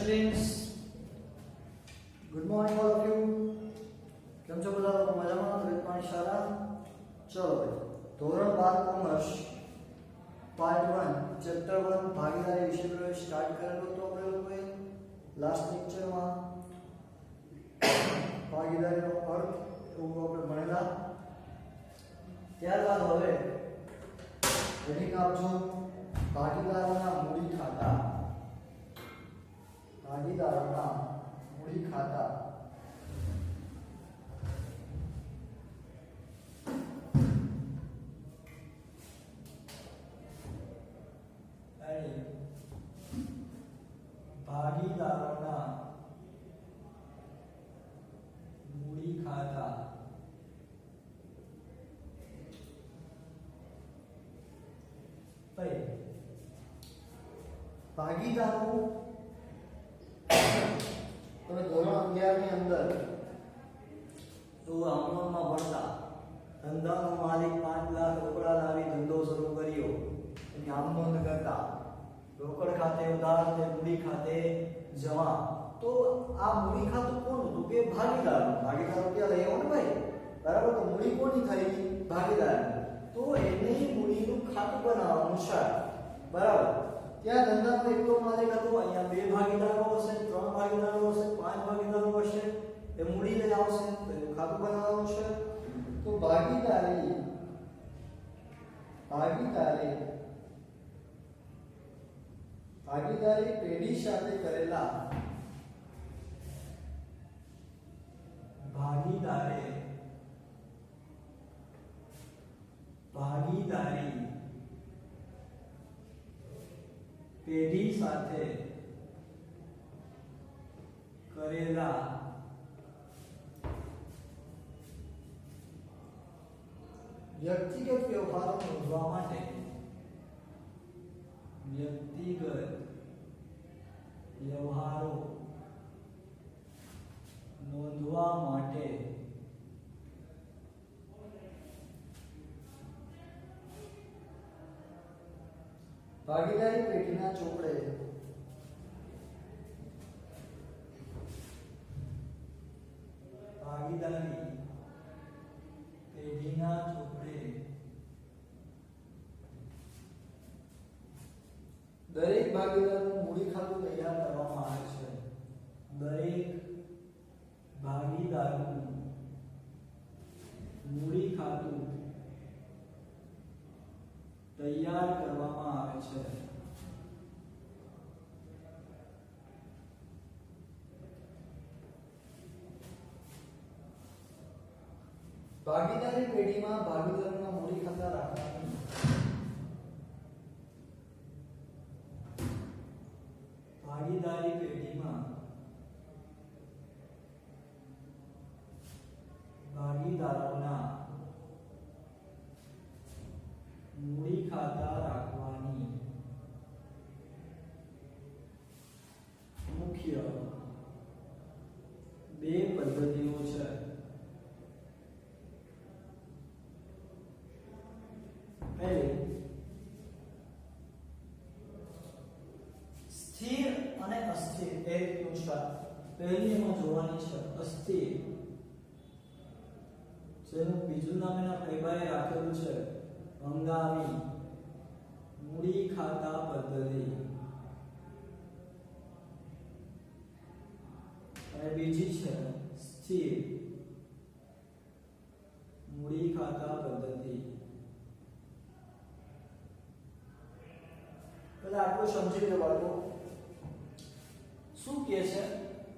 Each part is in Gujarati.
Students, good morning all of you. કેમ છો બધા લોકો? મજામાં? તબિયત શાળા? ચલો ભાઈ, ધોરણ 12 કોમર્સ પાર્ટ 1 ચેપ્ટર 1 ભાગીદારી વિષય પર સ્ટાર્ટ કરેલો તો આપણે લોકોએ લાસ્ટ લેક્ચરમાં ભાગીદારીનો અર્થ એવું આપણે ભણેલા. ત્યારબાદ હવે હેડિંગ આપજો ભાગીદારોના મૂડી ખાતા. ભાગીદારોના મૂડી ખાતા. ભાગીદારોના મૂડી ખાતા. ભાગીદારો તમે ધોરણ 11 ની અંદર તો આમોમાં ભણતા ધંધાનો માલિક 5 લાખ રોકડા લાવી ધંધો શરૂ કર્યો એની આમનોંધ કરતા. રોકડ ખાતે ઉધાર તે મૂડી ખાતે જમા. તો આ મૂડી ખાતું કોનું? તો કે ભાગીદારો. ભાગીદારો ક્યાં લઈ આવો ને ભાઈ, બરાબર? તો મૂડી કોની થઈ? ભાગીદારની. તો એને મૂડીનું ખાતું બનાવવાનું છે, બરાબર? ત્યાં ધંધાનો એકલો માલિક હતો, અહીંયા 2 ભાગીદારો હશે, 3 ભાગીદારો હશે, 5 ભાગીદારો હશે. એ મૂડી લઈ આવશે તો એનું ખાતું બનાવવાનું છે. તો ભાગીદારી પેઢી સાથે કરેલા ભાગીદારી પેઢી સાથે કરેલા વ્યક્તિગત વ્યવહારો નોંધવા માટે ભાગીદારી પેઢીના ચોપડે દરેક ભાગીદારનું મૂડી ખાતું તૈયાર કરવામાં આવે છે. દરેક ભાગીદારનું મૂડી ખાતું તૈયાર કરવામાં આવે છે. ભાગીદારી પેઢીમાં ભાગીદારોના મૂડી ખાતા રાખવાની. ભાગીદારી પેઢીમાં ભાગીદારોના મૂડી ખાતા રાખવાની મુખ્ય 2 પદ્ધતિઓ છે. સ્થિર અને અસ્થિર. એક નુસ્ખા પહેલી એમાં જોવાની છે અસ્થિર, જેનું બીજું નામ એના ફૈબાએ રાખેલું છે હંગામી મૂડી ખાતા પદ્ધતિ. અને બીજી છે સ્થિર મૂડી ખાતા પદ્ધતિ. પહેલા આટલું સમજી લો બાળકો. શું કહે છે?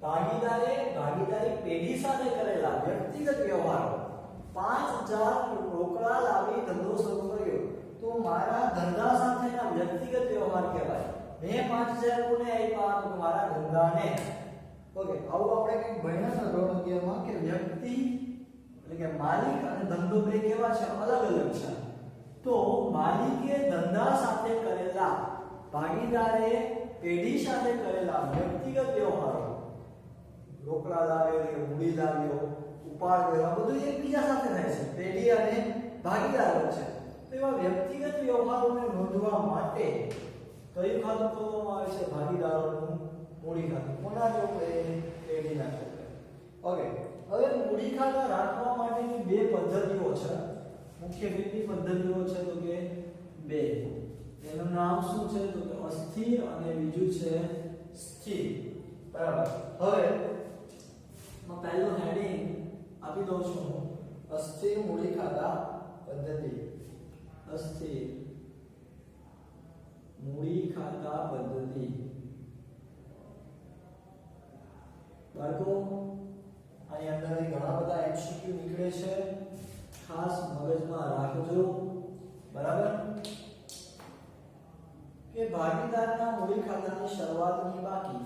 ભાગીદારી પેઢી સાથે કરેલા વ્યક્તિગત વ્યવહારો. 5000 રોકડા લાવી ધંધો શરૂ કર્યો તો મારા ધંધા સાથેના વ્યક્તિગત વ્યવહાર કહેવાય. મેં 5000 કોને આપ્યા? તો મારા ધંધાને. ઓકે, આવું આપણે કંઈક ભણ્યા હતા ધોરણ 11 માં કે વ્યક્તિ એટલે કે માલિક અને ધંધો બે કેવા છે? અલગ અલગ છે. તો માલિકે ધંધા સાથે કરેલા, ભાગીદારે પેઢી સાથે કરેલા વ્યક્તિગત વ્યવહારો, રોકડા લાવ્યો, મૂડી લાવ્યો, ઉપાડ કર્યો, બધું એકબીજા સાથે થાય છે, પેઢી અને ભાગીદાર વચ્ચે. તો એવા વ્યક્તિગત વ્યવહારોને નોંધવા માટે કયું ખાતું ખોલવામાં આવે છે? ભાગીદારોનું મૂડી ખાતું કોના ચોપડે પેઢીના ચોપડે. ઓકે, હવે મૂડી ખાતા રાખવા માટેની બે પદ્ધતિઓ છે. મુખ્ય કેટલી પદ્ધતિઓ છે તો કે બે. એનું નામ શું છે તો કે અસ્થિર અને બીજું છે સ્થિર. બરાબર. હવે હું પહેલું હેડિંગ આપી દઉં છું, અસ્થિર મૂડી ખાતા પદ્ધતિ. અસ્થિર મૂડી ખાતા પદ્ધતિ. બાળકો આની અંદરથી ઘણા બધા એમસીક્યુ નીકળે છે, ખાસ મગજમાં રાખજો. બરાબર. કે ભાગીદારના મૂડી ખાતાની શરૂઆતની બાકી.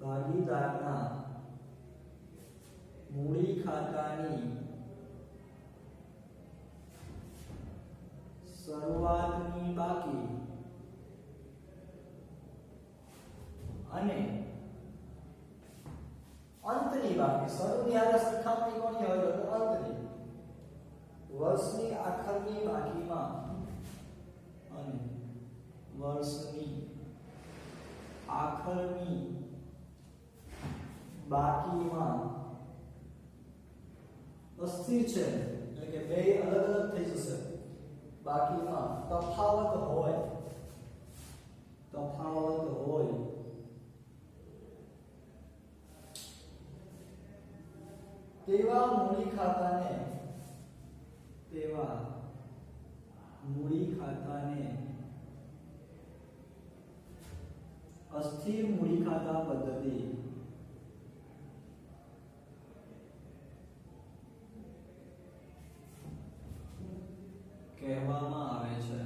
ભાગીદારના મૂડી ખાતાની શરૂઆતની બાકી અને અંતની બાકી. શરૂની હારે સરખામણી કોની હોય તો અંતની. વર્ષની આખરની બાકીમાં અને વર્ષની આખરની બાકીમાં અસ્થિર છે એટલે કે બે અલગ અલગ થઈ જશે. બાકીમાં તફાવત હોય તેવા મૂડી ખાતાને અસ્થિર મૂડી ખાતા પદ્ધતિ કહેવામાં આવે છે.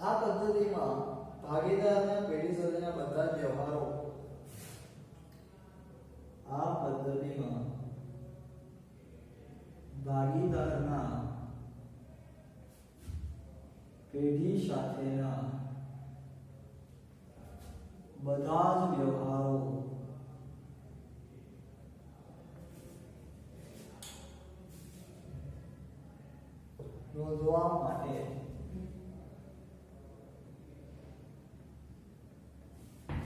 આ પદ્ધતિમાં ભાગીદારના પેઢી સાથેના બધા જ વ્યવહારો ભાગીદારના પેઢી સાથેના બધા જ વ્યવહારો નોંધવા માટે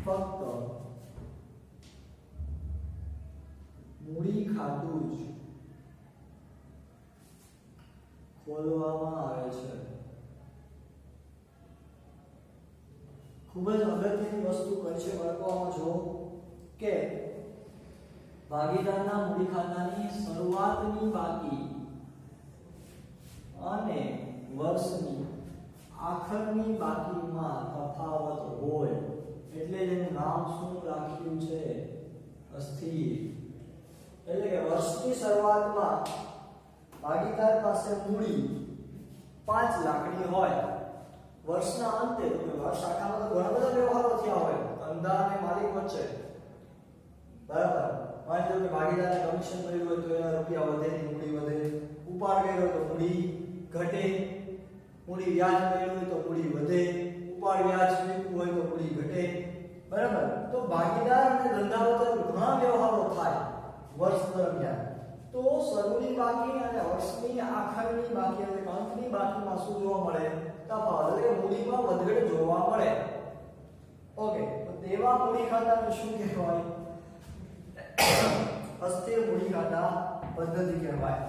ફક્ત મૂડી ખાતું જ ખોલવામાં આવે છે. ખૂબ જ અગત્યની વસ્તુ કઈ છે બાળકોમાં જો કે ભાગીદારના મૂડી ખાતાની શરૂઆતની બાકી અને વર્ષની આખરની બાકીમાં તફાવત હોય એટલે એનું નામ શું રાખ્યું છે? અસ્થિર. એટલે કે વર્ષની શરૂઆતમાં ભાગીદાર પાસે મૂડી 5 લાખની હોય, વર્ષના અંતે તો કે વર્ષ આખામાં તો ઘણા બધા વ્યવહારો થયા હોય ધંધા અને માલિક વચ્ચે. બરાબર. માની લો કે ભાગીદારને કમિશન મળ્યું હોય તો એના રૂપિયા વધે, મૂડી વધે. ઉપાડ કર્યો તો મૂડી ઘટે, મૂડી વ્યાજ મળ્યું હોય તો મૂડી વધે, ઉપાડ વ્યાજ ચૂકવ્યું હોય તો મૂડી ઘટે. બરાબર. તો ભાગીદાર અને ધંધા વચ્ચે ઘણા વ્યવહારો થાય વર્ષ દરમિયાન. તો શરૂની બાકી અને વર્ષની આખરની બાકી એટલે અંતની બાકીમાં શું જોવા મળે? તફાવત. એટલે મૂડીમાં વધઘટ જોવા મળે. ઓકે, તો તેવા મૂડી ખાતાને શું કહેવાય? અસ્થિર મૂડી ખાતા પદ્ધતિ કહેવાય.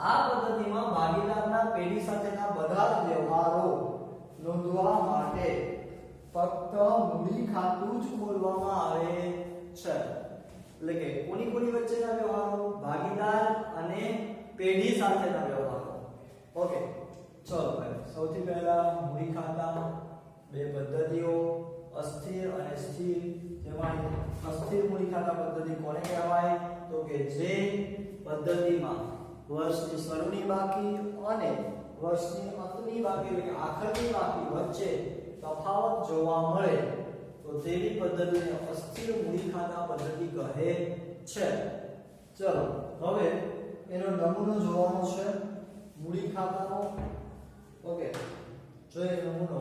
આ પદ્ધતિમાં ભાગીદારના પેઢી સાથેના બધા જ વ્યવહારો નોંધવા માટે ફક્ત મૂડી ખાતું જ ખોલવામાં આવે છે. એટલે કે કોની વચ્ચેના વ્યવહારો? ભાગીદાર અને પેઢી સાથેના વ્યવહારો. ઓકે, ચલો ભાઈ, સૌથી પહેલા મૂડી ખાતા બે પદ્ધતિઓ, અસ્થિર અને સ્થિર. જેમાં અસ્થિર મૂડી ખાતા પદ્ધતિ કોને કહેવાય? તો કે જે પદ્ધતિમાં વર્ષની શરૂની બાકી અને વર્ષની અંતની બાકી એટલે કે આખરની બાકી વચ્ચે તફાવત જોવા મળે તો તેવી પદ્ધતિને અસ્થિર મૂડી ખાતા પદ્ધતિ કહે છે. ચલો હવે એનો નમૂનો જોવાનો છે મૂડી ખાતાનો. ઓકે, જોઈએ નમૂનો.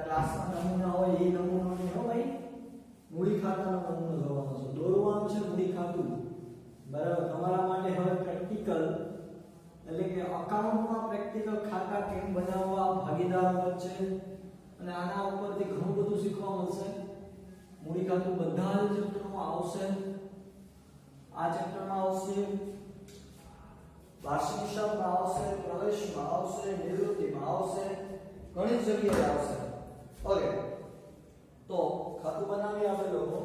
ક્લાસમાં નમૂના હોય એ નમૂનો નહીં હો ભાઈ. મૂડી ખાતાનો નમૂનો જોવાનો છે, દોરવાનું છે મૂડી ખાતું. બરાબર, તમારા માટે હવે પ્રેક્ટિકલ એટલે કે અકાઉન્ટમાં પ્રેક્ટિકલ ખાતા કેમ બનાવવા ભાગીદારો વચ્ચે, અને આના ઉપરથી ઘણું બધું શીખવા મળશે. મૂડી ખાતું બધા જ ચેપ્ટરમાં આવશે. આ ચેપ્ટરમાં આવશે, વાર્ષિક હિસાબમાં આવશે, પ્રવેશમાં આવશે, નિવૃત્તિમાં આવશે, ઘણી જગ્યાએ આવશે. ઓકે, તો ખાતું બનાવી આપણે લોકો.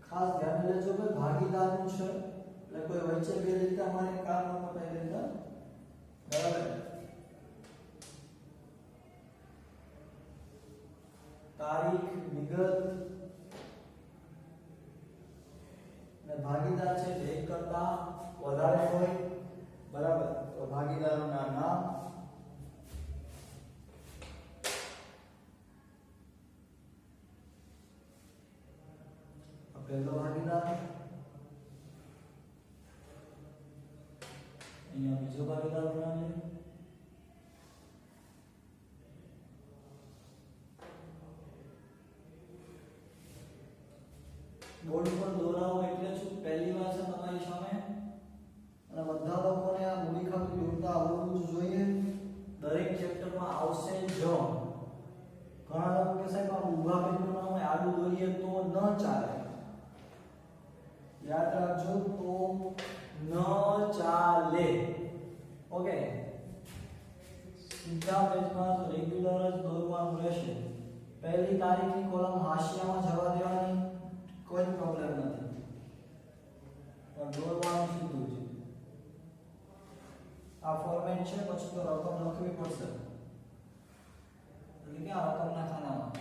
ખાસ ધ્યાન લેજો કે ભાગીદારનું છે એટલે કોઈ વચ્ચે બે રીતે અમારે કામ ન કપાય દેતા. બરાબર, તારીખ, વિગત અને ભાગીદાર છે જે એક કરતા વધારે હોય. બરાબર, તો ભાગીદારોના નામ, પહેલો ભાગીદાર, અહીંયા બીજો ભાગીદાર બનાવીએ. બોર્ડ પર દોરાવો એટલે શું, પહેલી વાર છે તમારી સામે, અને બધા લોકોને આ મૂડી ખાતું જોડતા આવડવું જોઈએ. દરેક ચેપ્ટરમાં આવશે જ. ઘણા લોકો કે સાહેબ આ ઊભા પેજનું નામ આડું દોરીએ તો ન ચાલે. યાદ રાખજો, તો ન ચાલે. ઓકે, સીધા પેજમાં રેગ્યુલર જ દોરવાનું રહેશે. પહેલી તારીખની કોલમ હાશિયામાં જવા દેવાની, કોઈ પ્રોબ્લેમ નથી, પણ દોરવાનું સીધું છે. આ ફોર્મેટ છે, પછી તો રકમ લખવી પડશે, એટલે કે આ રકમના ખાનામાં.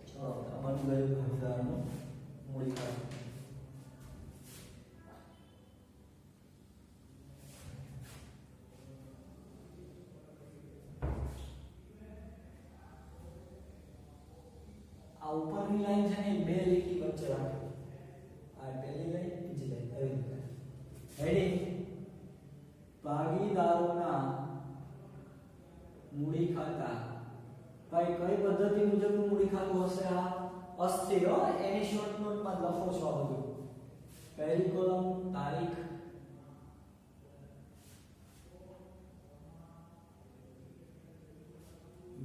ચલો, બની ગયું ભાગીદારનું મૂડી ખાતું. આ ઉપરની લાઈન છે ને બે લીટી વચ્ચે રાખો. આ પહેલી લાઈન, બીજી લાઈન, આવી રીતે. હેડિંગ ભાગીદારોના મૂડી ખાતા. ભાઈ કઈ પદ્ધતિ મુજબનું મૂડી ખાતું હશે? આ અસ્થિર, એની શોર્ટ નોટમાં લખો છો આ બધું. પહેલી કોલમ તારીખ,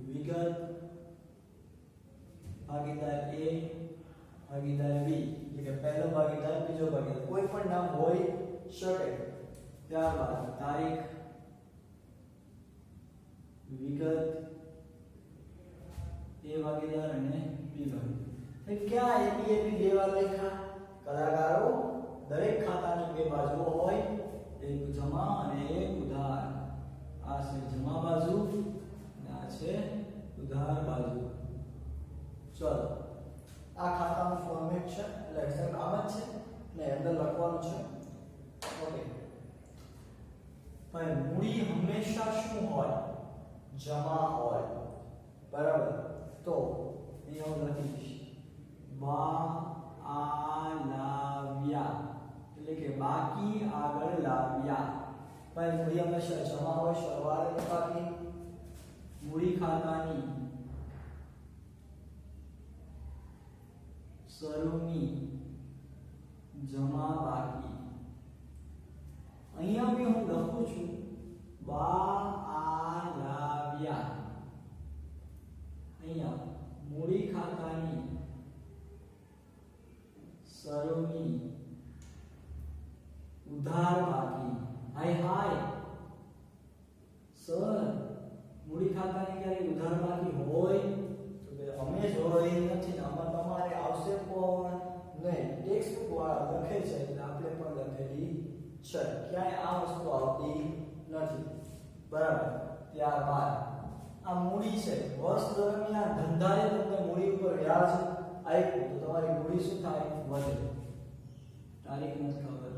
વિગત, ભાગીદાર A, ભાગીદાર B, એટલે કે પહેલો ભાગીદાર, બીજો ભાગીદાર, કોઈ પણ નામ હોઈ શકે. ત્યારબાદ તારીખ, વિગત, A ભાગીદાર અને B ભાગીદાર. ક્યાં ABAB બે વાર લખ્યા? કલાકારો દરેક ખાતાની બે બાજુઓ હોય, એક જમા અને એક ઉધાર. આ છે જમા બાજુ અને આ છે ઉધાર બાજુ. ચલો, આ ખાતાનું ફોર્મેટ છે, એટલે એક્ઝેક્ટ આમ જ છે ને અંદર લખવાનું છે. ઓકે, ભાઈ મૂડી હંમેશા શું હોય? જમા હોય. બરાબર, તો અહીંયા હું લખીશ લાવ્યા, એટલે કે બાકી આગળ લાવ્યા. ભાઈ મૂડી હંમેશા જમા હોય, સરવાળે બાકી. મૂડી ખાતાની શરૂની જમા બાકી. અહીંયા બી હું લખું છું લાવ્યા. અહીંયા મૂડી ખાતાની શરૂની ઉધાર બાકી. હાય સર, મૂડી ખાતાની ક્યારે ઉધાર બાકી હોય? તો કે અમે જોઈ નથી ને, આમાં તમારે આવશે પણ નહીં. ટેક્સ્ટ બુક વાળા લખે છે એટલે આપણે પણ લખેલી છે, ક્યાંય આ વસ્તુ આવતી નથી. બરાબર, ત્યારબાદ આ મૂડી છે. વર્ષ દરમિયાન ધંધાએ તમને મૂડી ઉપર વ્યાજ આપ્યું તો તમારી મૂડી શું થાય? વધે. તારીખ નથી ખબર,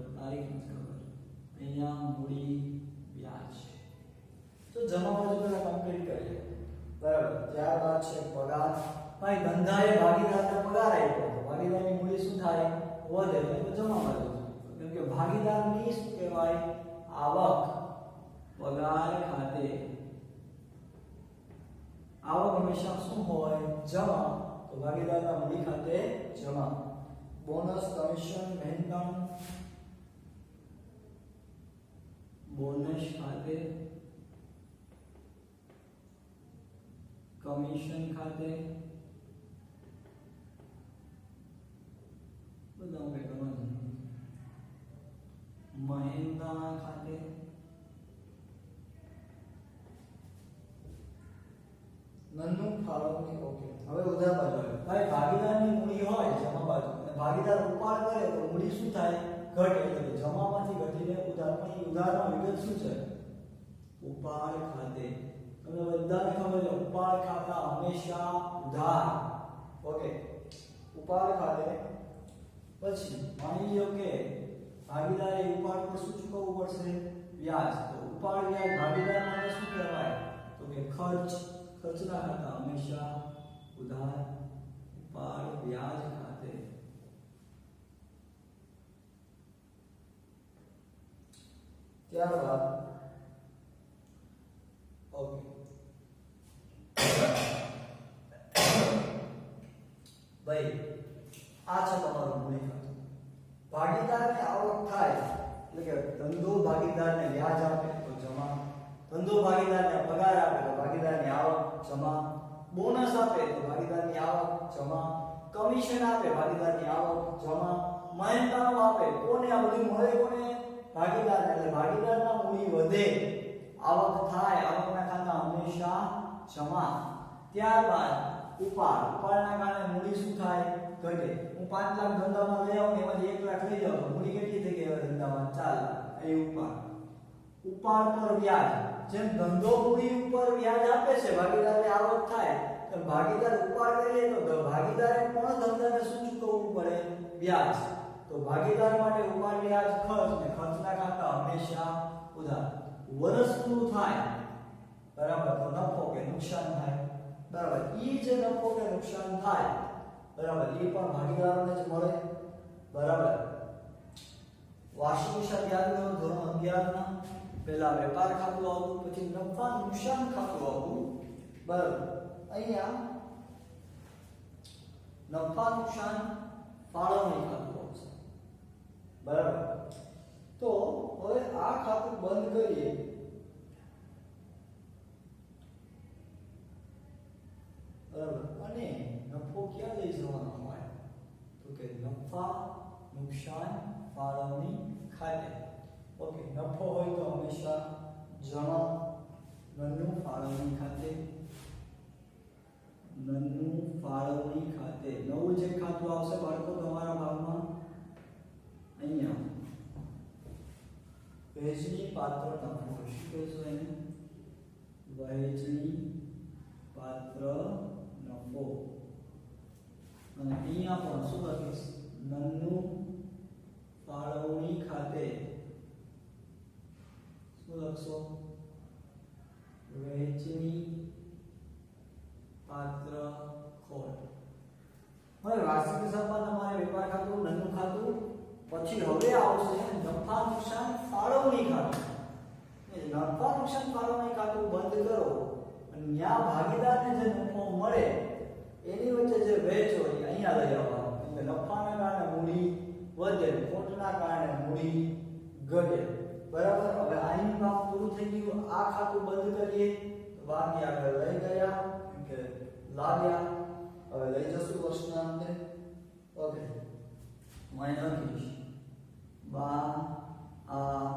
અહીંયા મૂડી વ્યાજ. તો જમા બાજુ પહેલા કમ્પ્લીટ કરીએ. બરાબર, ત્યારબાદ છે પગાર. ભાઈ ધંધાએ ભાગીદારને પગાર આપ્યો, ભાગીદારની મૂડી શું થાય વધે તો જમા બાજુ કેમ કે ભાગીદારની શું કહેવાય આવક પગાર ખાતે આવક હંમેશા શું હોય જમા તો ભાગીદારના મૂડી ખાતે જમા બોનસ કમિશન મહેનતાણું બોનસ ખાતે કમિશન ખાતે બધા કઈ કરવાનું મહેનતાણા ખાતે નન્નું ફાળવણી ઓકે હવે ઉધાર બાજુ ભાઈ ભાગીદારની મૂડી હોય જમા બાજુ અને ભાગીદાર ઉપાડ કરે તો મૂડી શું થાય ઘટે એટલે કે જમામાંથી ઘટીને ઉધાર પણ એ ઉધારનો વિગત શું છે ઉપાડ ખાતે તમને બધાને ખબર છે ઉપાડ ખાતા હંમેશા ઉધાર ઓકે ઉપાડ ખાતે પછી માની લો કે ભાગીદારે ઉપાડ પર શું ચૂકવવું પડશે વ્યાજ તો ઉપાડ વ્યાજ ભાગીદાર માટે શું કહેવાય તો કે ખર્ચના ખાતા હંમેશા ઉધાર ઉપાડ વ્યાજ ખાતે ત્યારબાદ ઓકે ભાઈ આ છે તમારું મૂડી ખાતું ભાગીદારને આવક થાય એટલે કે ધંધો ભાગીદારને વ્યાજ આપે તો જમા ધંધો ભાગીદારને પગાર આપે તો ભાગીદારની આવક જમા બોનસ આપે તો ભાગીદારની આવક જમા કમિશન આપે ભાગીદારની આવક જમા મહેનતાણું આપે કોને આ બધું મળે કોને ભાગીદારને એટલે ભાગીદારના મૂડી વધે આવક થાય આવકના ખાતા હંમેશા જમા ત્યારબાદ ઉપાડના કારણે મૂડી શું થાય ઘટે હું 5 લાખ ધંધામાં લઈ આવું એમાંથી 1 લાખ લઈ જાઉં તો મૂડી કેટલી થઈ ગઈ ધંધામાં 4 લાખ એ ઉપાડ પર વ્યાજ જેમ ધંધો મૂડી ઉપર વ્યાજ આપે છે ભાગીદારને આવક થાય તો ભાગીદાર ઉપાડ કરીએ તો ભાગીદારે પણ ધંધાને શું ચૂકવવું પડે વ્યાજ તો ભાગીદાર માટે ઉપાડ વ્યાજ ખર્ચ ને ખર્ચના ખાતા હંમેશા ઉધાર વર્ષ પૂરું થાય બરાબર તો નફો કે નુકસાન થાય બરાબર ઈ જે નફો કે નુકસાન થાય બરાબર એ પણ ભાગીદારોને જ મળે બરાબર વાર્ષિક હિસાબ યાદ કરો ધોરણ 11 ના પહેલા વેપાર ખાતું આવતું પછી નફા નુકસાન ખાતું આવતું બરાબર અહીંયા નફા નુકસાન ફાળવણી ખાતું આવશે બરાબર તો હવે આ ખાતું બંધ કરીએ બરાબર અને નફો ક્યાં લઈ જવાનો હોય તો કે નફા નુકસાન ફાળવણી ખાતે ઓકે નફો હોય તો હંમેશા જમા નન્નું ફાળવણી ખાતે નવું જે ખાતું આવશે બાળકો તમારા ભાગમાં અહીંયા વહેંચણી પાત્ર નફો શું કહેશો એને વહેંચણી પાત્ર નફો અને અહીંયા પણ શું લખીશ નન્નું ફાળવણી ખાતે શું લખશો વહેંચણી પાત્ર ખોટ હવે વાર્ષિક હિસાબમાં તમારે વેપાર ખાતું નન્નું ખાતું પછી હવે આવશે નફા નુકસાન ફાળવણી ખાતું નફા નુકસાન ફાળવણી ખાતું બંધ કરો અને ન્યા ભાગીદારને જે નફો મળે એની વચ્ચે જે વેચ હોય અહીંયા લઈ આવવાનું એટલે નફાના કારણે મૂડી વધે ખોટના કારણે મૂડી ઘટે બરાબર હવે આની કામ પૂરું થઈ ગયું આ ખાતું બંધ કરીએ તો બાકી આગળ લઈ ગયા કે લાવ્યા હવે લઈ જશું વર્ષના અંતે ઓકે હું લખીશ બા આ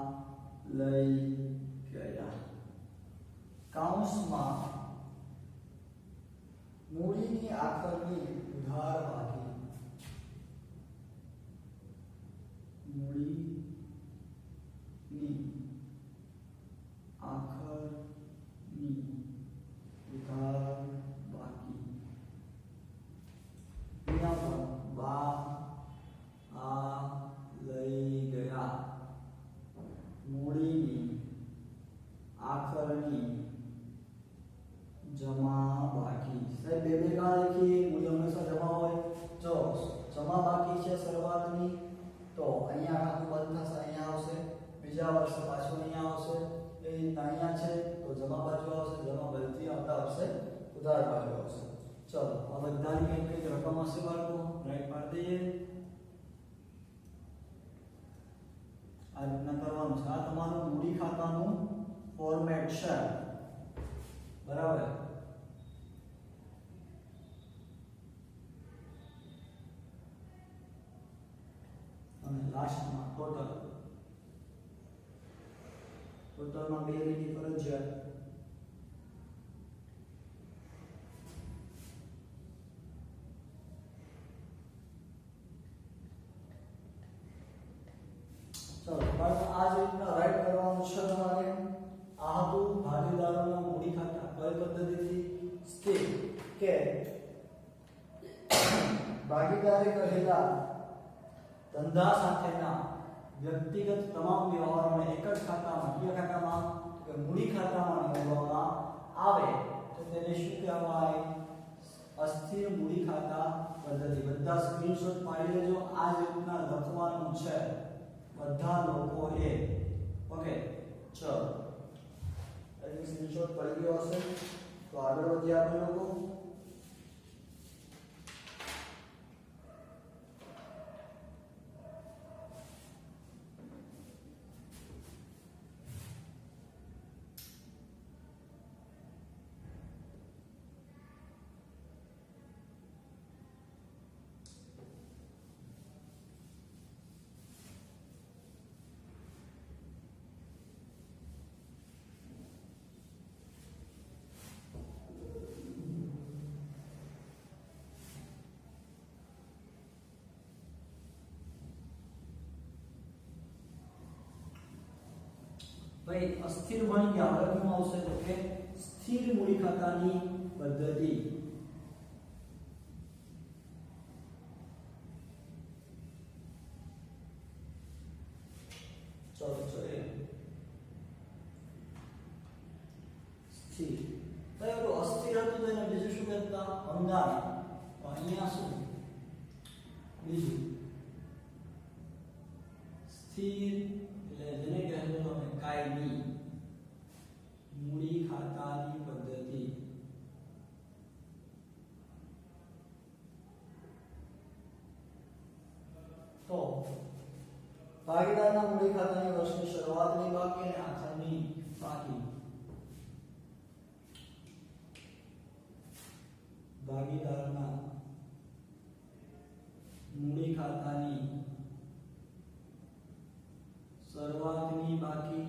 લઈ ગયા કૌંસમાં મૂડીની આખરની ઉધાર બાકી મૂડીની આખરની ઉધાર બાકી અહીંયા પણ બા આ લઈ ગયા મૂડીની આખરની જમા બાકી સાહેબ બે બે કાળ લખી મૂડી હંમેશા જમા હોય જો જમા તો અહીંયા ખાતું બંધ થશે, અહીંયા આવશે, બીજા વર્ષે પાછું અહીંયા આવશે, એ રીતના અહીંયા છે તો જમા બાજુ આવશે, જમા બાજુથી આવતા આવશે ઉધાર બાજુ આવશે. ચલો આ બધાની કંઈક કંઈક રકમ હશે બાળકો, રાઈટ પાડી દઈએ. આ રીતના કરવાનું છે. આ તમારું મૂડી ખાતાનું ફોર્મેટ છે, બરાબર. અને લાસ્ટમાં ટોટલમાં 2 લીટી ફરજિયાત. ચલો બાળકો આ જ રીતના રાઈટ કરવાનું છે તમારે. આ હતું ભાગીદારોના મૂડી ખાતા કઈ પદ્ધતિથી સ્થિર કે ભાગીદારે કહેલા ધંધા સાથેના વ્યક્તિગત તમામ વ્યવહારોને એક જ ખાતામાં, કયા ખાતામાં, કે મૂડી ખાતામાં નોંધવામાં આવે તો તેને શું કહેવાય? અસ્થિર મૂડી ખાતા પદ્ધતિ. બધા સ્ક્રીનશોટ પાડી લેજો. આ જ રીતના લખવાનું છે બધા લોકોએ. ઓકે ચલો એટલે સ્ક્રીનશોટ પડી ગયો હશે તો આગળ વધીએ આપણે લોકો. ભાઈ અસ્થિર બની ગયા, હવે શું આવશે તો કે સ્થિર મૂડી ખાતાની પદ્ધતિ. ચલો જોઈએ સ્થિર. ભાઈ તો અસ્થિર હતું તો એને બીજું શું કહેતા? અંગાર. તો અહીંયા શું બીજું સ્થિર એટલે જેને કહેતો અમે કાયમી મૂડી ખાતાની પદ્ધતિ. તો ભાગીદારના મૂડી ખાતાની વર્ષની શરૂઆતની બાકી અને આખરની બાકી. ભાગીદારના મૂડી ખાતાની શરૂઆતની બાકી